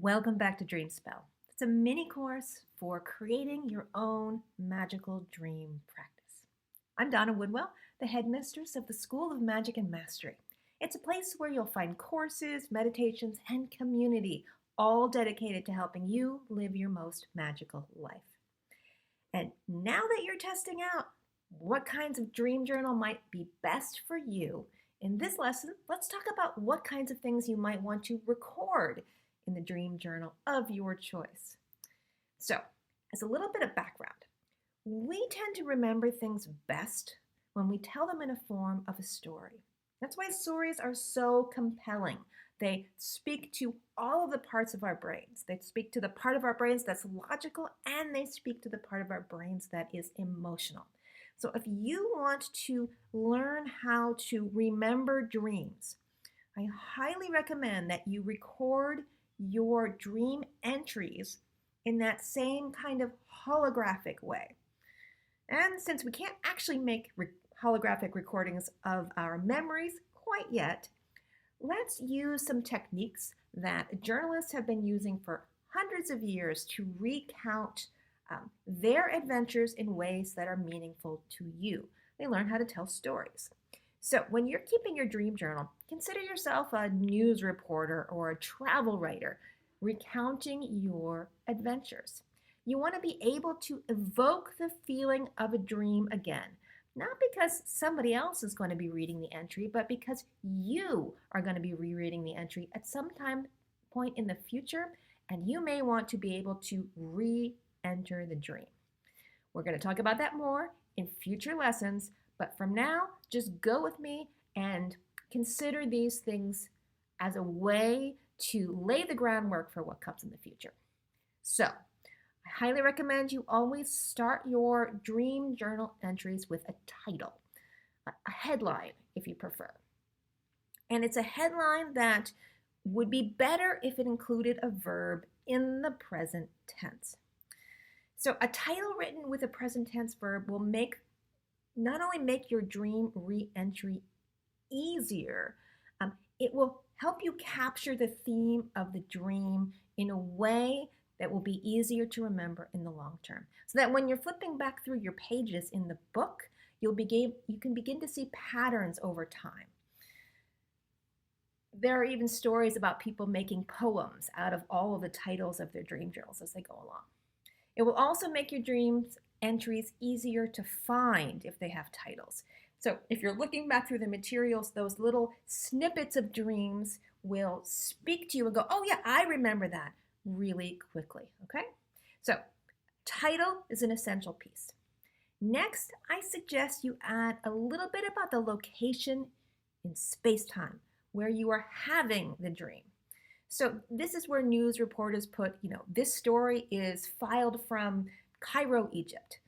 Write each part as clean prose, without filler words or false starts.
Welcome back to Dream Spell. It's a mini course for creating your own magical dream practice. I'm Donna Woodwell, the headmistress of the School of Magic and Mastery. It's a place where you'll find courses, meditations, and community, all dedicated to helping you live your most magical life. And now that you're testing out what kinds of dream journal might be best for you, in this lesson, let's talk about what kinds of things you might want to record in the dream journal of your choice. So, as a little bit of background, we tend to remember things best when we tell them in a form of a story. That's why stories are so compelling. They speak to all of the parts of our brains. They speak to the part of our brains that's logical, and they speak to the part of our brains that is emotional. So if you want to learn how to remember dreams, I highly recommend that you record your dream entries in that same kind of holographic way. And since we can't actually make holographic recordings of our memories quite yet, let's use some techniques that journalists have been using for hundreds of years to recount their adventures in ways that are meaningful to you. They learn how to tell stories. So when you're keeping your dream journal, consider yourself a news reporter or a travel writer recounting your adventures. You want to be able to evoke the feeling of a dream again, not because somebody else is going to be reading the entry, but because you are going to be rereading the entry at some point in the future, and you may want to be able to re-enter the dream. We're going to talk about that more in future lessons, but from now, just go with me and consider these things as a way to lay the groundwork for what comes in the future. So, I highly recommend you always start your dream journal entries with a title, a headline if you prefer. And it's a headline that would be better if it included a verb in the present tense. So a title written with a present tense verb will not only make your dream re-entry easier, it will help you capture the theme of the dream in a way that will be easier to remember in the long term. So that when you're flipping back through your pages in the book, you can begin to see patterns over time. There are even stories about people making poems out of all of the titles of their dream journals as they go along. It will also make your dreams entries easier to find if they have titles. So if you're looking back through the materials, those little snippets of dreams will speak to you and go, oh yeah, I remember that really quickly, okay? So title is an essential piece. Next, I suggest you add a little bit about the location in space-time where you are having the dream. So this is where news reporters put, this story is filed from Cairo, Egypt.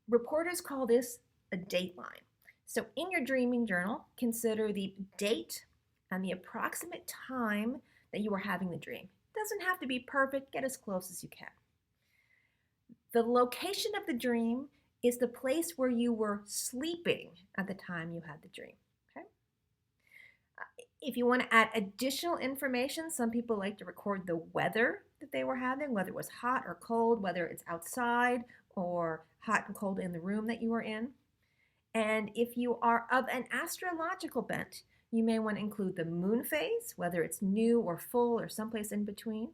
Reporters call this a dateline. So in your dreaming journal, consider the date and the approximate time that you are having the dream. It doesn't have to be perfect, get as close as you can. The location of the dream is the place where you were sleeping at the time you had the dream. If you want to add additional information, some people like to record the weather that they were having, whether it was hot or cold, whether it's outside or hot and cold in the room that you were in. And if you are of an astrological bent, you may want to include the moon phase, whether it's new or full or someplace in between.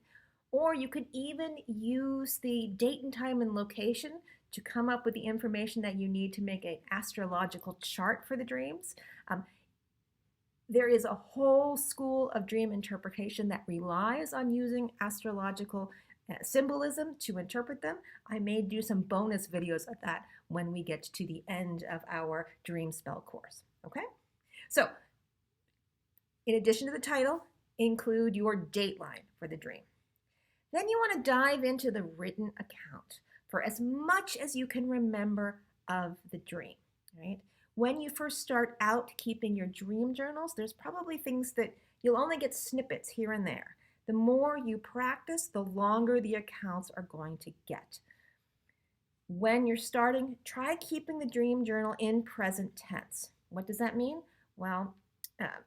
Or you could even use the date and time and location to come up with the information that you need to make an astrological chart for the dreams. There is a whole school of dream interpretation that relies on using astrological symbolism to interpret them. I may do some bonus videos of that when we get to the end of our dream spell course, okay? So, in addition to the title, include your dateline for the dream. Then you want to dive into the written account for as much as you can remember of the dream, right? When you first start out keeping your dream journals, there's probably things that you'll only get snippets here and there. The more you practice, the longer the accounts are going to get. When you're starting, try keeping the dream journal in present tense. What does that mean? Well,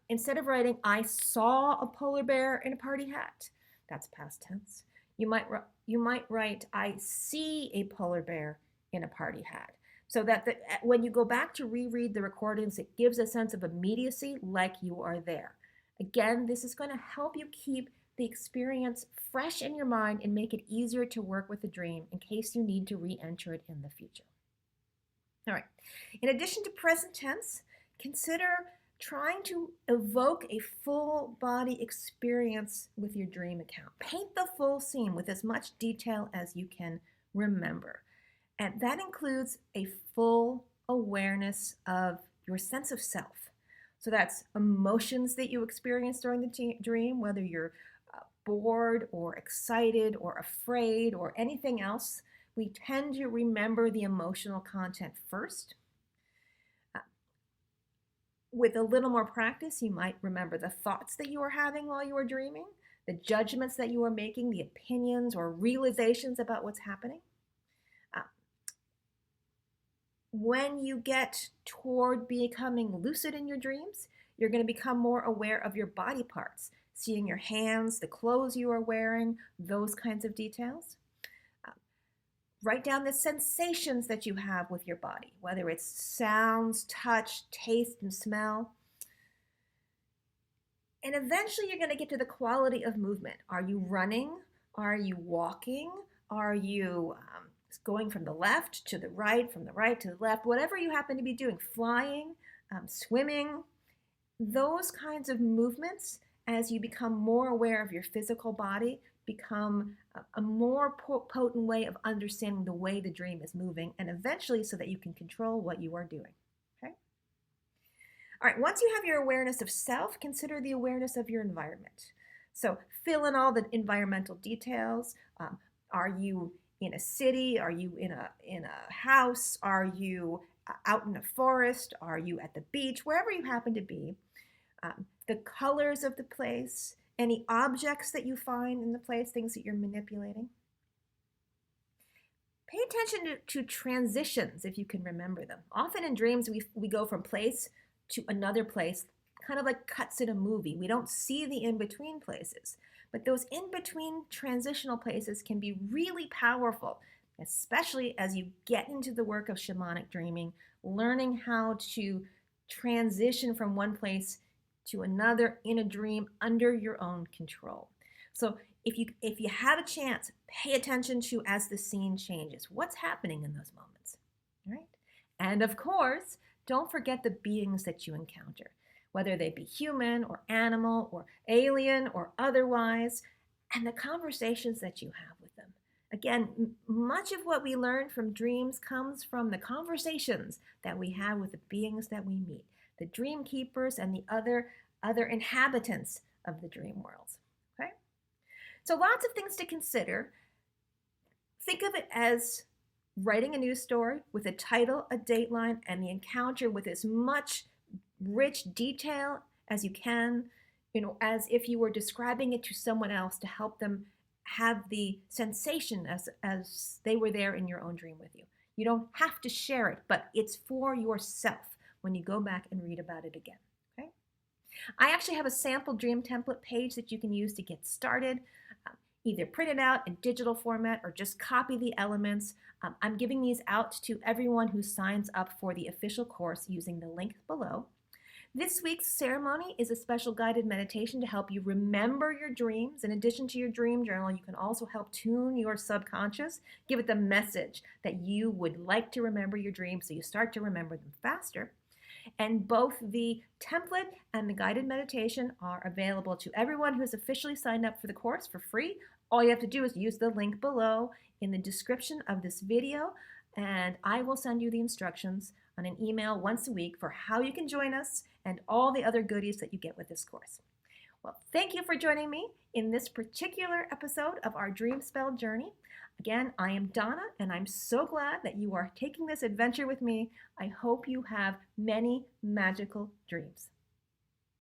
instead of writing, I saw a polar bear in a party hat, That's past tense. You might write, I see a polar bear in a party hat. So that when you go back to reread the recordings, it gives a sense of immediacy, like you are there. Again, this is going to help you keep the experience fresh in your mind and make it easier to work with the dream in case you need to re-enter it in the future. All right. In addition to present tense, consider trying to evoke a full body experience with your dream account. Paint the full scene with as much detail as you can remember. And that includes a full awareness of your sense of self. So that's emotions that you experience during the dream, whether you're bored or excited or afraid or anything else. We tend to remember the emotional content first. With a little more practice, you might remember the thoughts that you were having while you were dreaming, the judgments that you were making, the opinions or realizations about what's happening. When you get toward becoming lucid in your dreams, you're going to become more aware of your body parts, seeing your hands, the clothes you are wearing, those kinds of details. Write down the sensations that you have with your body, whether it's sounds, touch, taste, and smell. And eventually you're going to get to the quality of movement. Are you running? Are you walking? Are you going from the left to the right, from the right to the left? Whatever you happen to be doing, flying, swimming, those kinds of movements, as you become more aware of your physical body, become a more potent way of understanding the way the dream is moving, and eventually so that you can control what you are doing. Okay? All right, once you have your awareness of self, consider the awareness of your environment. So fill in all the environmental details. Are you in a city? Are you in a house? Are you out in a forest? Are you at the beach? Wherever you happen to be. The colors of the place, any objects that you find in the place, things that you're manipulating. Pay attention to transitions if you can remember them. Often in dreams, we go from place to another place, kind of like cuts in a movie. We don't see the in-between places. But those in-between transitional places can be really powerful, especially as you get into the work of shamanic dreaming, learning how to transition from one place to another in a dream under your own control. So if you have a chance, pay attention to as the scene changes. What's happening in those moments, right? And of course, don't forget the beings that you encounter, whether they be human or animal or alien or otherwise, and the conversations that you have with them. Again, much of what we learn from dreams comes from the conversations that we have with the beings that we meet, the dream keepers and the other inhabitants of the dream worlds. Okay? So lots of things to consider. Think of it as writing a news story with a title, a dateline, and the encounter with as much rich detail as you can, as if you were describing it to someone else to help them have the sensation as they were there in your own dream with you. You don't have to share it, but it's for yourself when you go back and read about it again. Okay? I actually have a sample dream template page that you can use to get started. Either print it out in digital format or just copy the elements. I'm giving these out to everyone who signs up for the official course using the link below. This week's ceremony is a special guided meditation to help you remember your dreams. In addition to your dream journal, you can also help tune your subconscious, give it the message that you would like to remember your dreams so you start to remember them faster. And both the template and the guided meditation are available to everyone who has officially signed up for the course for free. All you have to do is use the link below in the description of this video, and I will send you the instructions on an email once a week for how you can join us and all the other goodies that you get with this course. Well, thank you for joining me in this particular episode of our Dream Spell Journey. Again, I am Donna, and I'm so glad that you are taking this adventure with me. I hope you have many magical dreams.